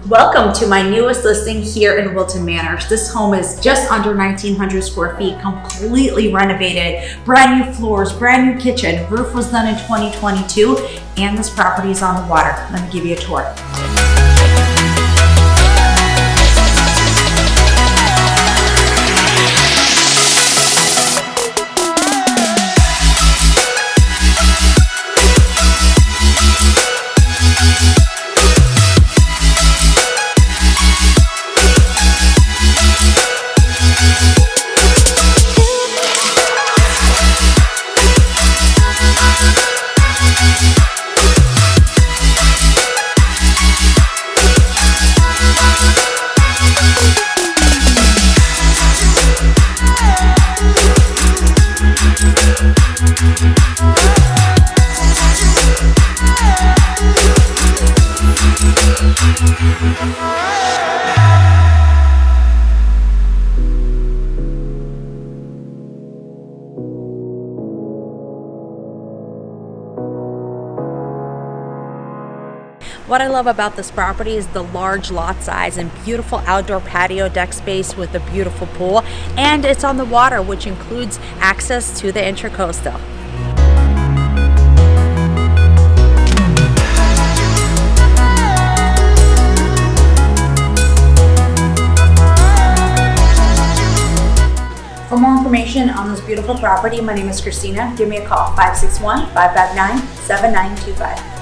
Welcome to my newest listing here in Wilton Manors. This home is just under 1,900 square feet, completely renovated, brand new floors, brand new kitchen. Roof was done in 2022, and this property is on the water. Let me give you a tour. What I love about this property is the large lot size and beautiful outdoor patio deck space with a beautiful pool, and it's on the water, which includes access to the Intracoastal. For more information on this beautiful property, my name is Christina. Give me a call, 561-559-7925.